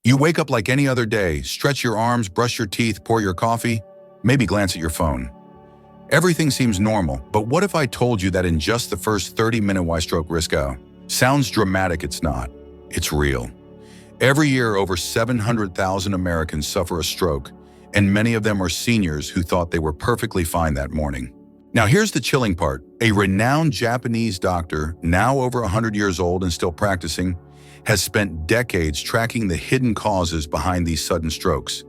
You wake up like any other day, stretch your arms, brush your teeth, pour your coffee, maybe glance at your phone. Everything seems normal, but what if I told you that in just the first 30-minute why stroke risk out? Sounds dramatic, it's not. It's real. Every year, over 700,000 Americans suffer a stroke, and many of them are seniors who thought they were perfectly fine that morning. Now here's the chilling part. A renowned Japanese doctor, now over 100 years old and still practicing, has spent decades tracking the hidden causes behind these sudden strokes.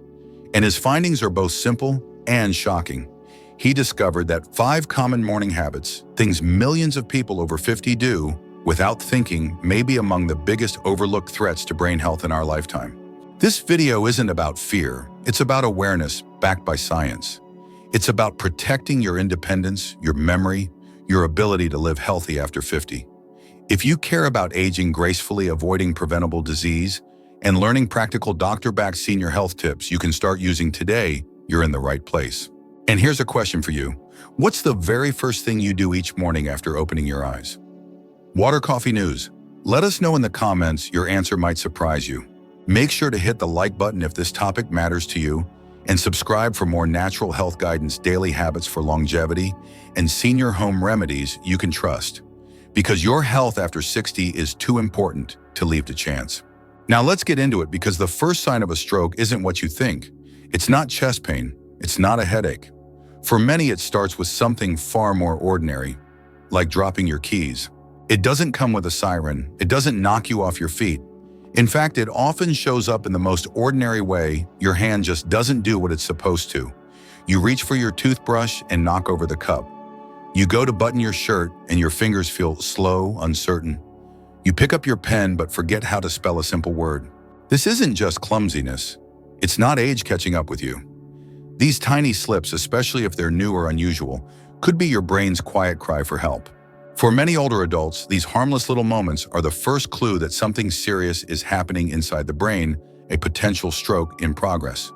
And his findings are both simple and shocking. He discovered that 5 common morning habits, things millions of people over 50 do without thinking, may be among the biggest overlooked threats to brain health in our lifetime. This video isn't about fear, it's about awareness backed by science. It's about protecting your independence, your memory, your ability to live healthy after 50. If you care about aging gracefully, avoiding preventable disease, and learning practical doctor-backed senior health tips you can start using today, you're in the right place. And here's a question for you. What's the very first thing you do each morning after opening your eyes? Water, coffee, news. Let us know in the comments. Your answer might surprise you. Make sure to hit the like button if this topic matters to you, and subscribe for more natural health guidance, daily habits for longevity, and senior home remedies you can trust. Because your health after 60 is too important to leave to chance. Now let's get into it, because the first sign of a stroke isn't what you think. It's not chest pain. It's not a headache. For many, it starts with something far more ordinary, like dropping your keys. It doesn't come with a siren. It doesn't knock you off your feet. In fact, it often shows up in the most ordinary way. Your hand just doesn't do what it's supposed to. You reach for your toothbrush and knock over the cup. You go to button your shirt and your fingers feel slow, uncertain. You pick up your pen but forget how to spell a simple word. This isn't just clumsiness. It's not age catching up with you. These tiny slips, especially if they're new or unusual, could be your brain's quiet cry for help. For many older adults, these harmless little moments are the first clue that something serious is happening inside the brain, a potential stroke in progress.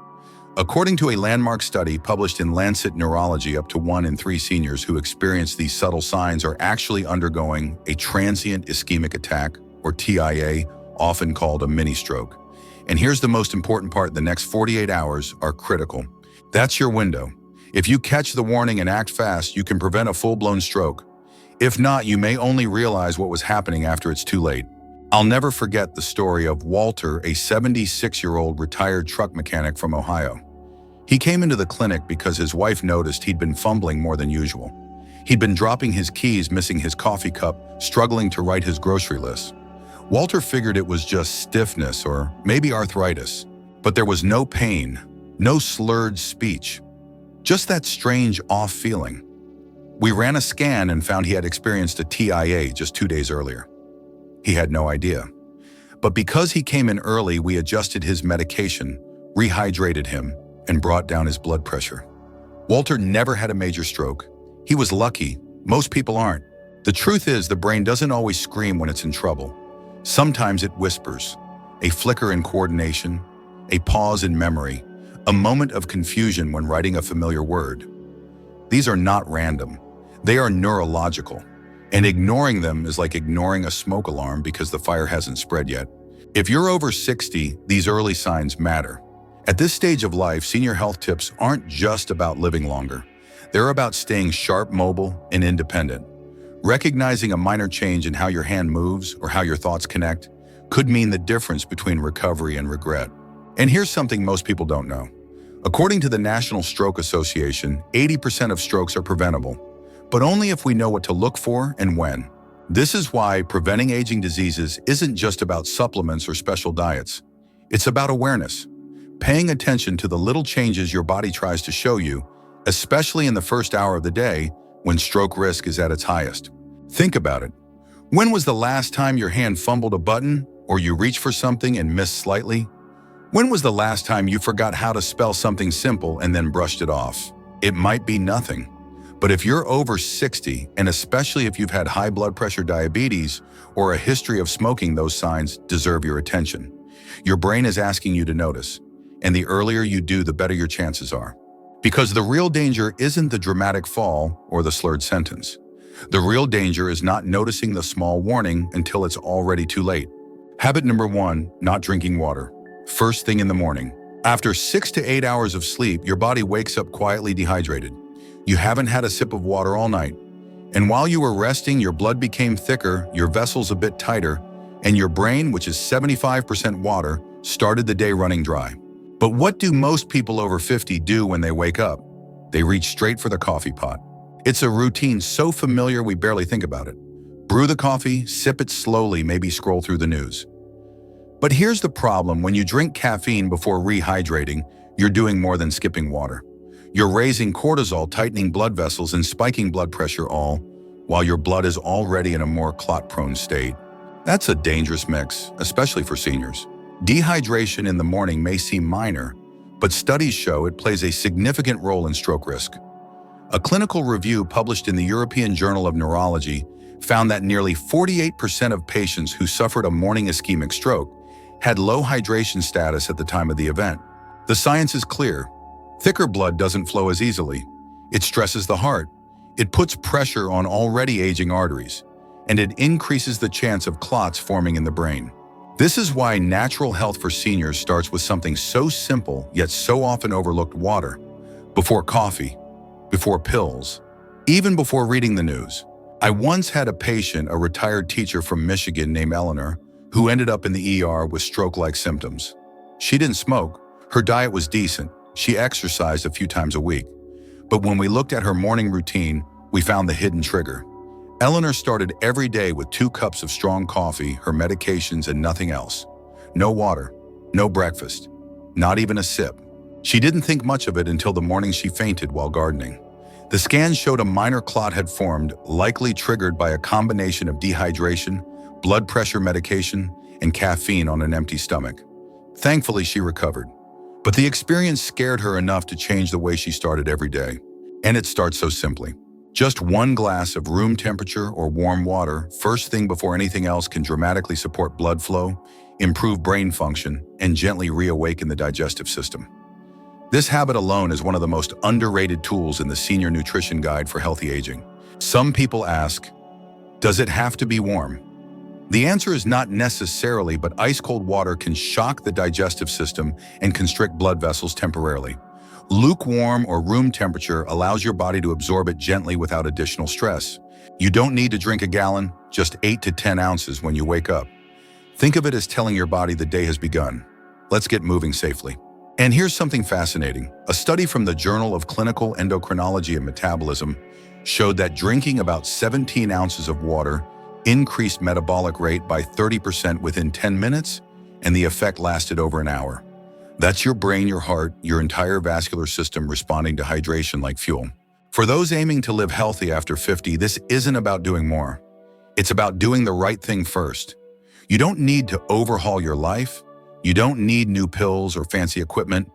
According to a landmark study published in Lancet Neurology, up to 1 in 3 seniors who experience these subtle signs are actually undergoing a transient ischemic attack, or TIA, often called a mini-stroke. And here's the most important part: the next 48 hours are critical. That's your window. If you catch the warning and act fast, you can prevent a full-blown stroke. If not, you may only realize what was happening after it's too late. I'll never forget the story of Walter, a 76-year-old retired truck mechanic from Ohio. He came into the clinic because his wife noticed he'd been fumbling more than usual. He'd been dropping his keys, missing his coffee cup, struggling to write his grocery list. Walter figured it was just stiffness or maybe arthritis, but there was no pain, no slurred speech, just that strange off feeling. We ran a scan and found he had experienced a TIA just 2 days earlier. He had no idea. But because he came in early, we adjusted his medication, rehydrated him, and brought down his blood pressure. Walter never had a major stroke. He was lucky. Most people aren't. The truth is, the brain doesn't always scream when it's in trouble. Sometimes it whispers, a flicker in coordination, a pause in memory, a moment of confusion when writing a familiar word. These are not random. They are neurological, and ignoring them is like ignoring a smoke alarm because the fire hasn't spread yet. If you're over 60, these early signs matter. At this stage of life, senior health tips aren't just about living longer. They're about staying sharp, mobile, and independent. Recognizing a minor change in how your hand moves or how your thoughts connect could mean the difference between recovery and regret. And here's something most people don't know. According to the National Stroke Association, 80% of strokes are preventable, but only if we know what to look for and when. This is why preventing aging diseases isn't just about supplements or special diets. It's about awareness, paying attention to the little changes your body tries to show you, especially in the first hour of the day when stroke risk is at its highest. Think about it. When was the last time your hand fumbled a button or you reached for something and missed slightly? When was the last time you forgot how to spell something simple and then brushed it off? It might be nothing. But if you're over 60, and especially if you've had high blood pressure, diabetes, or a history of smoking, those signs deserve your attention. Your brain is asking you to notice, and the earlier you do, the better your chances are. Because the real danger isn't the dramatic fall or the slurred sentence. The real danger is not noticing the small warning until it's already too late. Habit number 1, not drinking water. first thing in the morning. After 6 to 8 hours of sleep, your body wakes up quietly dehydrated. You haven't had a sip of water all night. And while you were resting, your blood became thicker, your vessels a bit tighter, and your brain, which is 75% water, started the day running dry. But what do most people over 50 do when they wake up? They reach straight for the coffee pot. It's a routine so familiar we barely think about it. Brew the coffee, sip it slowly, maybe scroll through the news. But here's the problem: when you drink caffeine before rehydrating, you're doing more than skipping water. You're raising cortisol, tightening blood vessels, and spiking blood pressure, all while your blood is already in a more clot-prone state. That's a dangerous mix, especially for seniors. Dehydration in the morning may seem minor, but studies show it plays a significant role in stroke risk. A clinical review published in the European Journal of Neurology found that nearly 48% of patients who suffered a morning ischemic stroke had low hydration status at the time of the event. The science is clear. Thicker blood doesn't flow as easily. It stresses the heart. It puts pressure on already aging arteries, and it increases the chance of clots forming in the brain. This is why natural health for seniors starts with something so simple yet so often overlooked: water. Before coffee, before pills, even before reading the news. I once had a patient, a retired teacher from Michigan named Eleanor, who ended up in the ER with stroke-like symptoms. She didn't smoke. Her diet was decent. She exercised a few times a week. But when we looked at her morning routine, we found the hidden trigger. Eleanor started every day with 2 cups of strong coffee, her medications, and nothing else. No water, no breakfast, not even a sip. She didn't think much of it until the morning she fainted while gardening. The scan showed a minor clot had formed, likely triggered by a combination of dehydration, blood pressure medication, and caffeine on an empty stomach. Thankfully, she recovered. But the experience scared her enough to change the way she started every day. And it starts so simply. Just 1 glass of room temperature or warm water first thing before anything else can dramatically support blood flow, improve brain function, and gently reawaken the digestive system. This habit alone is one of the most underrated tools in the Senior Nutrition Guide for Healthy Aging. Some people ask, does it have to be warm? The answer is not necessarily, but ice-cold water can shock the digestive system and constrict blood vessels temporarily. Lukewarm or room temperature allows your body to absorb it gently without additional stress. You don't need to drink a gallon, just 8 to 10 ounces when you wake up. Think of it as telling your body the day has begun. Let's get moving safely. And here's something fascinating. A study from the Journal of Clinical Endocrinology and Metabolism showed that drinking about 17 ounces of water increased metabolic rate by 30% within 10 minutes, and the effect lasted over an hour. That's your brain, your heart, your entire vascular system responding to hydration like fuel. For those aiming to live healthy after 50, this isn't about doing more. It's about doing the right thing first. You don't need to overhaul your life. You don't need new pills or fancy equipment.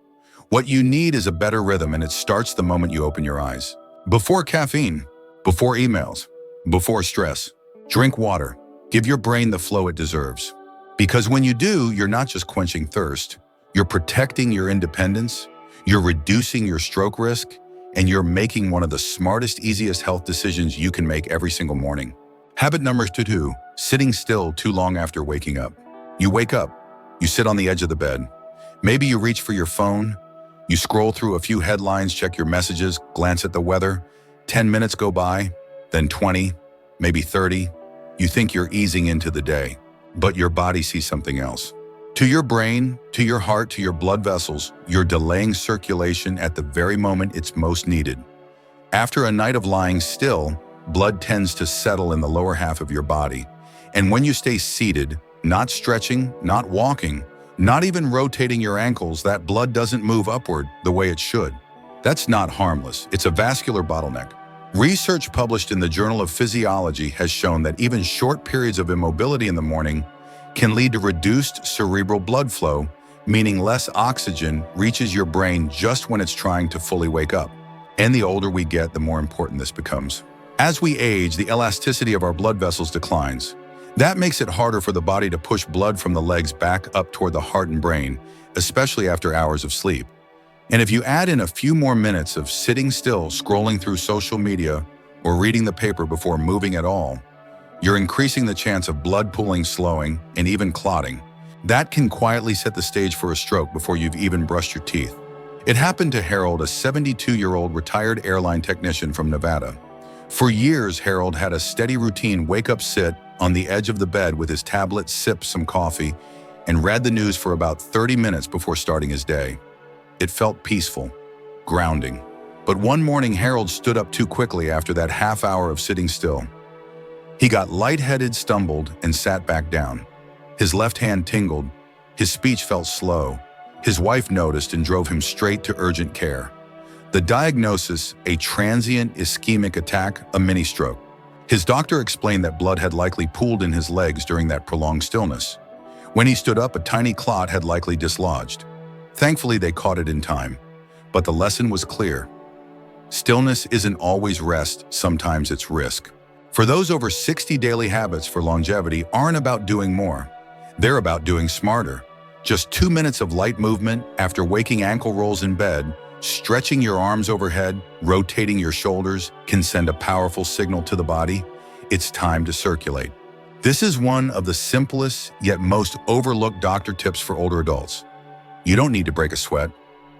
What you need is a better rhythm, and it starts the moment you open your eyes. Before caffeine, before emails, before stress. Drink water. Give your brain the flow it deserves. Because when you do, you're not just quenching thirst, you're protecting your independence, you're reducing your stroke risk, and you're making one of the smartest, easiest health decisions you can make every single morning. Habit number 2, sitting still too long after waking up. You wake up, you sit on the edge of the bed. Maybe you reach for your phone, you scroll through a few headlines, check your messages, glance at the weather. 10 minutes go by, then 20, maybe 30. You think you're easing into the day, but your body sees something else. To your brain, to your heart, to your blood vessels, you're delaying circulation at the very moment it's most needed. After a night of lying still, blood tends to settle in the lower half of your body. And when you stay seated, not stretching, not walking, not even rotating your ankles, that blood doesn't move upward the way it should. That's not harmless. It's a vascular bottleneck. Research published in the Journal of Physiology has shown that even short periods of immobility in the morning can lead to reduced cerebral blood flow, meaning less oxygen reaches your brain just when it's trying to fully wake up. And the older we get, the more important this becomes. As we age, the elasticity of our blood vessels declines. That makes it harder for the body to push blood from the legs back up toward the heart and brain, especially after hours of sleep. And if you add in a few more minutes of sitting still, scrolling through social media, or reading the paper before moving at all, you're increasing the chance of blood pooling, slowing, and even clotting. That can quietly set the stage for a stroke before you've even brushed your teeth. It happened to Harold, a 72-year-old retired airline technician from Nevada. For years, Harold had a steady routine: wake up, sit on the edge of the bed with his tablet, sip some coffee, and read the news for about 30 minutes before starting his day. It felt peaceful, grounding. But one morning, Harold stood up too quickly after that half hour of sitting still. He got lightheaded, stumbled, and sat back down. His left hand tingled. His speech felt slow. His wife noticed and drove him straight to urgent care. The diagnosis: a transient ischemic attack, a mini-stroke. His doctor explained that blood had likely pooled in his legs during that prolonged stillness. When he stood up, a tiny clot had likely dislodged. Thankfully, they caught it in time. But the lesson was clear. Stillness isn't always rest, sometimes it's risk. For those over 60, daily habits for longevity aren't about doing more. They're about doing smarter. Just 2 minutes of light movement after waking, ankle rolls in bed, stretching your arms overhead, rotating your shoulders, can send a powerful signal to the body. It's time to circulate. This is one of the simplest yet most overlooked doctor tips for older adults. You don't need to break a sweat.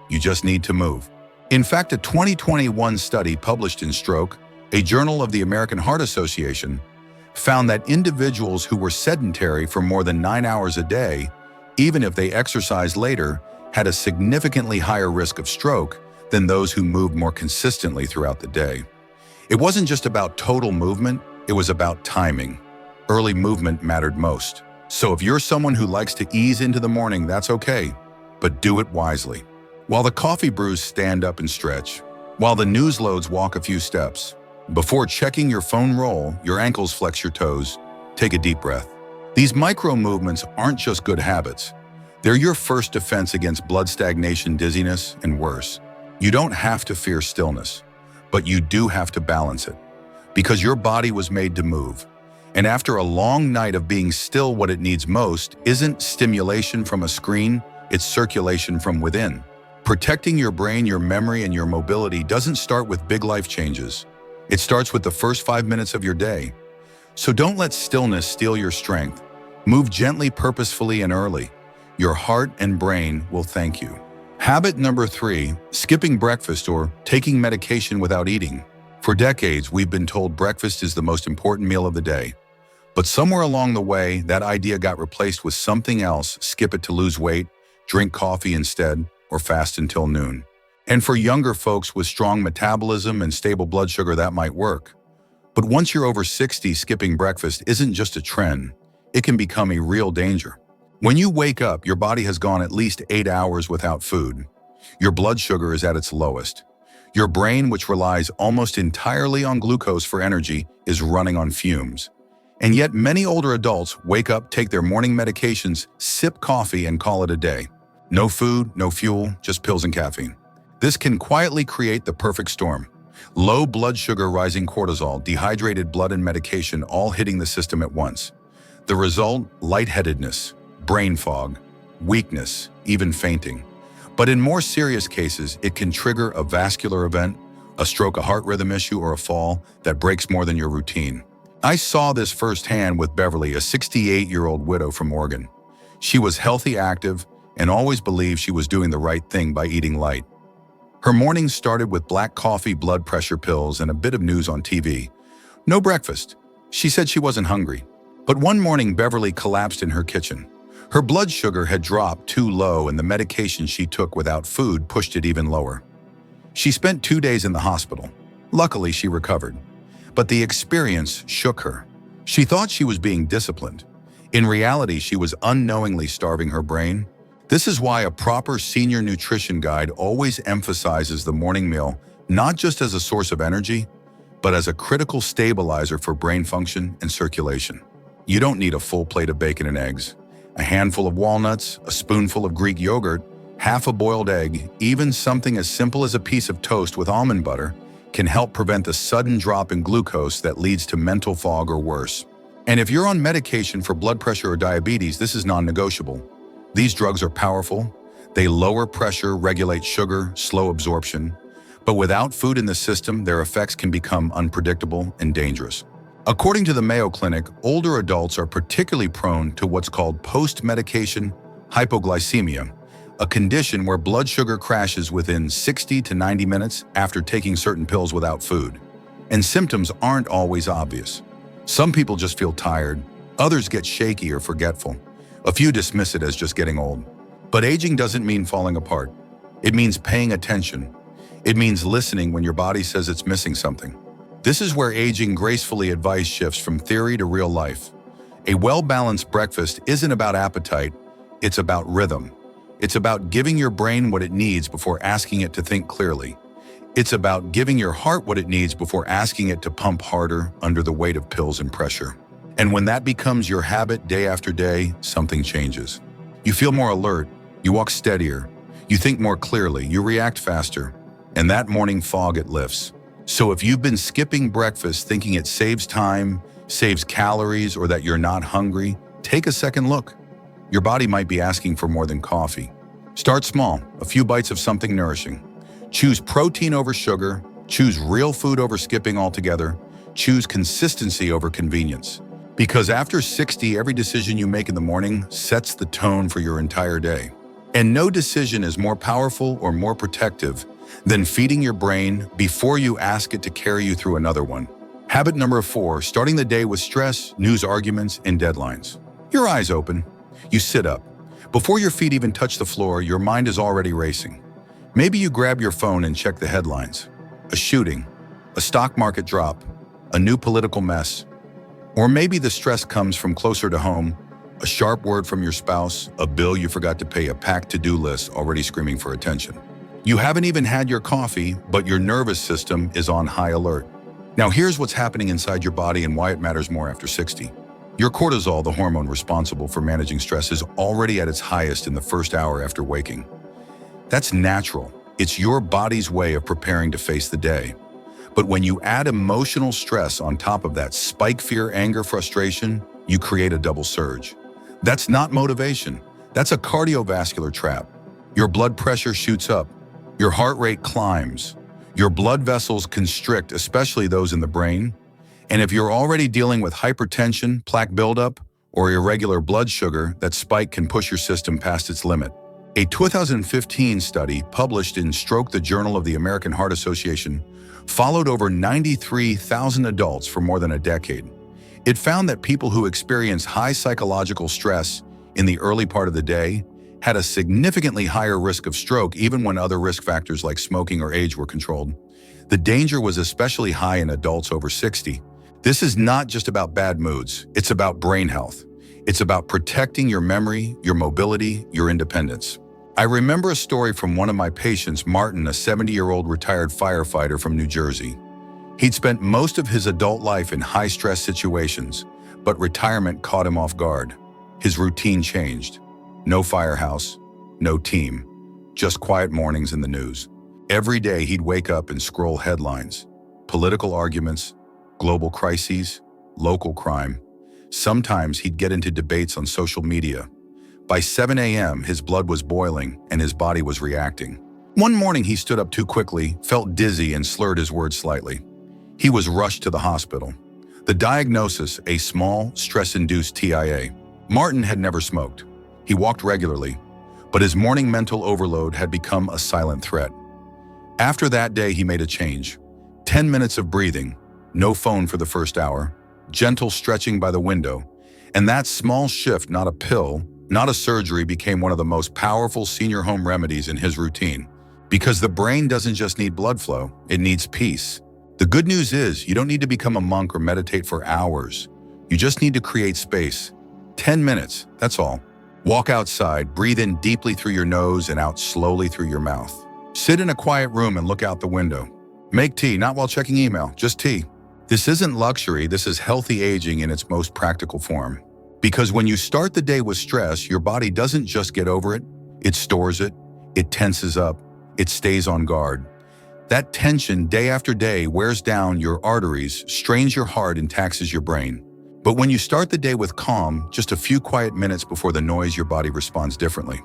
You just need to move. In fact, a 2021 study published in Stroke, a journal of the American Heart Association, found that individuals who were sedentary for more than 9 hours a day, even if they exercised later, had a significantly higher risk of stroke than those who moved more consistently throughout the day. It wasn't just about total movement, it was about timing. Early movement mattered most. So if you're someone who likes to ease into the morning, that's okay, but do it wisely. While the coffee brews, stand up and stretch. While the news loads, walk a few steps. Before checking your phone, roll your ankles, flex your toes, take a deep breath. These micro movements aren't just good habits. They're your first defense against blood stagnation, dizziness, and worse. You don't have to fear stillness, but you do have to balance it, because your body was made to move. And after a long night of being still, what it needs most isn't stimulation from a screen, it's circulation from within. Protecting your brain, your memory, and your mobility doesn't start with big life changes. It starts with the first 5 minutes of your day. So don't let stillness steal your strength. Move gently, purposefully, and early. Your heart and brain will thank you. Habit number 3, skipping breakfast or taking medication without eating. For decades, we've been told breakfast is the most important meal of the day. But somewhere along the way, that idea got replaced with something else: skip it to lose weight, drink coffee instead, or fast until noon. And for younger folks with strong metabolism and stable blood sugar, that might work. But once you're over 60, skipping breakfast isn't just a trend. It can become a real danger. When you wake up, your body has gone at least 8 hours without food. Your blood sugar is at its lowest. Your brain, which relies almost entirely on glucose for energy, is running on fumes. And yet many older adults wake up, take their morning medications, sip coffee, and call it a day. No food, no fuel, just pills and caffeine. This can quietly create the perfect storm. Low blood sugar, rising cortisol, dehydrated blood, and medication all hitting the system at once. The result: lightheadedness, brain fog, weakness, even fainting. But in more serious cases, it can trigger a vascular event, a stroke, a heart rhythm issue, or a fall that breaks more than your routine. I saw this firsthand with Beverly, a 68-year-old widow from Oregon. She was healthy, active, and always believed she was doing the right thing by eating light. Her mornings started with black coffee, blood pressure pills, and a bit of news on TV. No breakfast. She said she wasn't hungry. But one morning, Beverly collapsed in her kitchen. Her blood sugar had dropped too low, and the medication she took without food pushed it even lower. She spent 2 days in the hospital. Luckily, she recovered. But the experience shook her. She thought she was being disciplined. In reality, she was unknowingly starving her brain. This is why a proper senior nutrition guide always emphasizes the morning meal not just as a source of energy, but as a critical stabilizer for brain function and circulation. You don't need a full plate of bacon and eggs. A handful of walnuts, a spoonful of Greek yogurt, half a boiled egg, even something as simple as a piece of toast with almond butter can help prevent the sudden drop in glucose that leads to mental fog or worse. And if you're on medication for blood pressure or diabetes, this is non-negotiable. These drugs are powerful. They lower pressure, regulate sugar, slow absorption. But without food in the system, their effects can become unpredictable and dangerous. According to the Mayo Clinic, older adults are particularly prone to what's called post-medication hypoglycemia, a condition where blood sugar crashes within 60 to 90 minutes after taking certain pills without food. And symptoms aren't always obvious. Some people just feel tired, others get shaky or forgetful. A few dismiss it as just getting old. But aging doesn't mean falling apart. It means paying attention. It means listening when your body says it's missing something. This is where aging gracefully advice shifts from theory to real life. A well-balanced breakfast isn't about appetite, it's about rhythm. It's about giving your brain what it needs before asking it to think clearly. It's about giving your heart what it needs before asking it to pump harder under the weight of pills and pressure. And when that becomes your habit day after day, something changes. You feel more alert, you walk steadier, you think more clearly, you react faster, and that morning fog it lifts. So if you've been skipping breakfast thinking it saves time, saves calories, or that you're not hungry, take a second look. Your body might be asking for more than coffee. Start small, a few bites of something nourishing. Choose protein over sugar, choose real food over skipping altogether, choose consistency over convenience. Because after 60, every decision you make in the morning sets the tone for your entire day. And no decision is more powerful or more protective than feeding your brain before you ask it to carry you through another one. Habit number 4, starting the day with stress, news arguments, and deadlines. Your eyes open. You sit up. Before your feet even touch the floor, your mind is already racing. Maybe you grab your phone and check the headlines. A shooting, a stock market drop, a new political mess. Or maybe the stress comes from closer to home, a sharp word from your spouse, a bill you forgot to pay, a packed to-do list already screaming for attention. You haven't even had your coffee, but your nervous system is on high alert. Now here's what's happening inside your body and why it matters more after 60. Your cortisol, the hormone responsible for managing stress, is already at its highest in the first hour after waking. That's natural. It's your body's way of preparing to face the day. But when you add emotional stress on top of that, spike fear, anger, frustration, you create a double surge. That's not motivation. That's a cardiovascular trap. Your blood pressure shoots up. Your heart rate climbs. Your blood vessels constrict, especially those in the brain. And if you're already dealing with hypertension, plaque buildup, or irregular blood sugar, that spike can push your system past its limit. A 2015 study published in Stroke, the Journal of the American Heart Association, followed over 93,000 adults for more than a decade. It found that people who experience high psychological stress in the early part of the day had a significantly higher risk of stroke even when other risk factors like smoking or age were controlled. The danger was especially high in adults over 60. This is not just about bad moods, it's about brain health. It's about protecting your memory, your mobility, your independence. I remember a story from one of my patients, Martin, a 70-year-old retired firefighter from New Jersey. He'd spent most of his adult life in high-stress situations, but retirement caught him off guard. His routine changed. No firehouse, no team, just quiet mornings in the news. Every day he'd wake up and scroll headlines, political arguments, global crises, local crime. Sometimes he'd get into debates on social media. By 7 a.m., his blood was boiling and his body was reacting. One morning he stood up too quickly, felt dizzy, and slurred his words slightly. He was rushed to the hospital. The diagnosis, a small, stress-induced TIA. Martin had never smoked. He walked regularly, but his morning mental overload had become a silent threat. After that day, he made a change. 10 minutes of breathing, no phone for the first hour, gentle stretching by the window, and that small shift, not a pill, not a surgery, became one of the most powerful senior home remedies in his routine. Because the brain doesn't just need blood flow, it needs peace. The good news is you don't need to become a monk or meditate for hours. You just need to create space. 10 minutes, that's all. Walk outside, breathe in deeply through your nose and out slowly through your mouth. Sit in a quiet room and look out the window. Make tea, not while checking email, just tea. This isn't luxury, this is healthy aging in its most practical form. Because when you start the day with stress, your body doesn't just get over it, it stores it, it tenses up, it stays on guard. That tension day after day wears down your arteries, strains your heart, and taxes your brain. But when you start the day with calm, just a few quiet minutes before the noise, your body responds differently.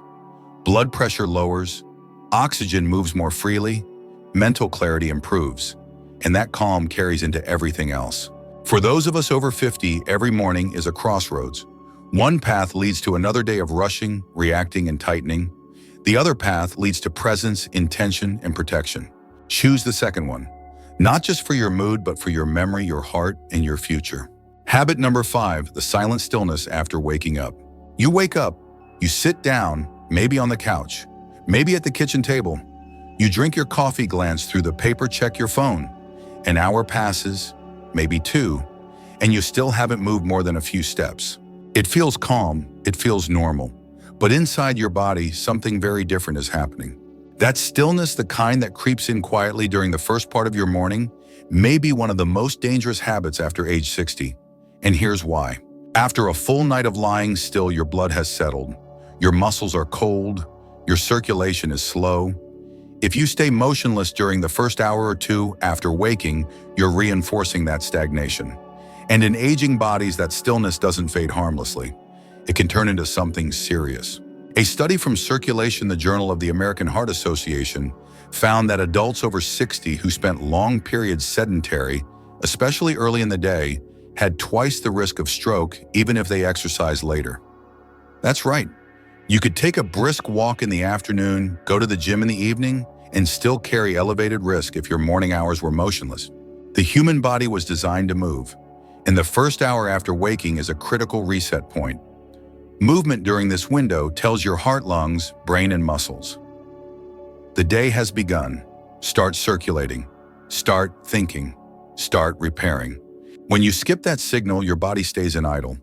Blood pressure lowers, oxygen moves more freely, mental clarity improves, and that calm carries into everything else. For those of us over 50, every morning is a crossroads. One path leads to another day of rushing, reacting, and tightening. The other path leads to presence, intention, and protection. Choose the second one, not just for your mood, but for your memory, your heart, and your future. Habit number 5, the silent stillness after waking up. You wake up, you sit down, maybe on the couch, maybe at the kitchen table. You drink your coffee, glance through the paper, check your phone. An hour passes, maybe 2, and you still haven't moved more than a few steps. It feels calm, it feels normal, but inside your body, something very different is happening. That stillness, the kind that creeps in quietly during the first part of your morning, may be one of the most dangerous habits after age 60. And here's why. After a full night of lying still, your blood has settled. Your muscles are cold. Your circulation is slow. If you stay motionless during the first hour or 2 after waking, you're reinforcing that stagnation. And in aging bodies, that stillness doesn't fade harmlessly. It can turn into something serious. A study from Circulation, the Journal of the American Heart Association, found that adults over 60 who spent long periods sedentary, especially early in the day, had twice the risk of stroke even if they exercised later. That's right. You could take a brisk walk in the afternoon, go to the gym in the evening, and still carry elevated risk if your morning hours were motionless. The human body was designed to move, and the first hour after waking is a critical reset point. Movement during this window tells your heart, lungs, brain, and muscles. The day has begun. Start circulating. Start thinking. Start repairing. When you skip that signal, your body stays in idle.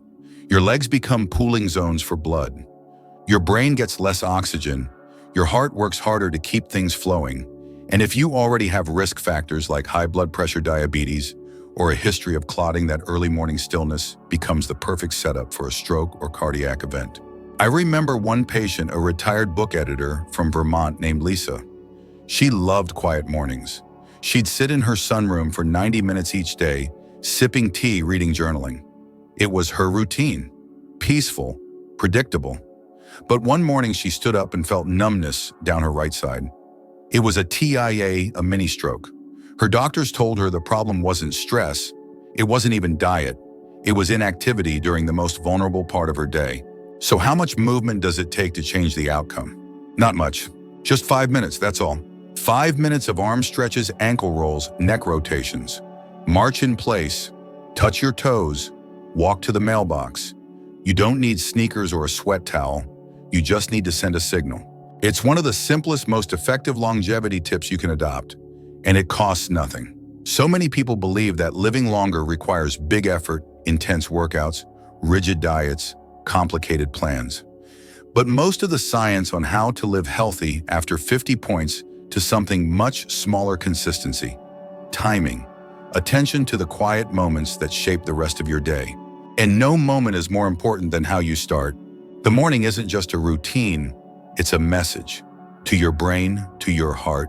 Your legs become pooling zones for blood. Your brain gets less oxygen. Your heart works harder to keep things flowing. And if you already have risk factors like high blood pressure, diabetes, or a history of clotting, that early morning stillness becomes the perfect setup for a stroke or cardiac event. I remember one patient, a retired book editor from Vermont named Lisa. She loved quiet mornings. She'd sit in her sunroom for 90 minutes each day, sipping tea, reading, journaling. It was her routine, peaceful, predictable. But one morning she stood up and felt numbness down her right side. It was a TIA, a mini stroke. Her doctors told her the problem wasn't stress, it wasn't even diet, it was inactivity during the most vulnerable part of her day. So how much movement does it take to change the outcome? Not much, just 5 minutes, that's all. 5 minutes of arm stretches, ankle rolls, neck rotations. March in place, touch your toes, walk to the mailbox. You don't need sneakers or a sweat towel, you just need to send a signal. It's one of the simplest, most effective longevity tips you can adopt. And it costs nothing. So many people believe that living longer requires big effort, intense workouts, rigid diets, complicated plans. But most of the science on how to live healthy after 50 points to something much smaller: consistency, timing, attention to the quiet moments that shape the rest of your day. And no moment is more important than how you start. The morning isn't just a routine, it's a message to your brain, to your heart,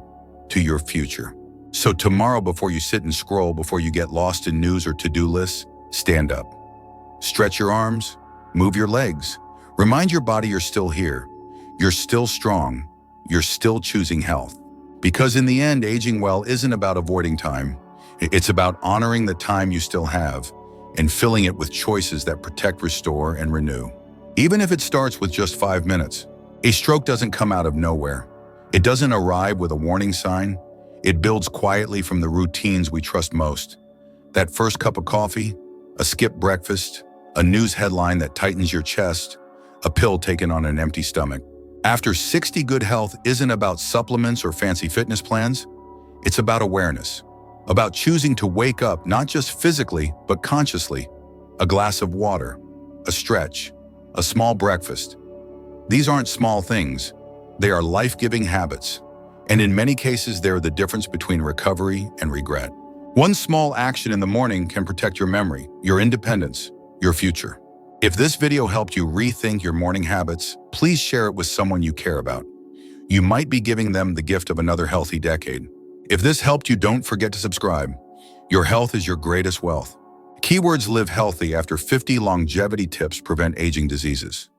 to your future. So tomorrow, before you sit and scroll, before you get lost in news or to-do lists, stand up. Stretch your arms, move your legs. Remind your body you're still here. You're still strong. You're still choosing health. Because in the end, aging well isn't about avoiding time. It's about honoring the time you still have and filling it with choices that protect, restore, and renew. Even if it starts with just 5 minutes. A stroke doesn't come out of nowhere. It doesn't arrive with a warning sign. It builds quietly from the routines we trust most. That first cup of coffee, a skipped breakfast, a news headline that tightens your chest, a pill taken on an empty stomach. After 60, good health isn't about supplements or fancy fitness plans. It's about awareness, about choosing to wake up not just physically, but consciously. A glass of water, a stretch, a small breakfast. These aren't small things. They are life-giving habits. And in many cases, they're the difference between recovery and regret. One small action in the morning can protect your memory, your independence, your future. If this video helped you rethink your morning habits, please share it with someone you care about. You might be giving them the gift of another healthy decade. If this helped you, don't forget to subscribe. Your health is your greatest wealth. Keywords: live healthy after 50, longevity tips prevent aging diseases.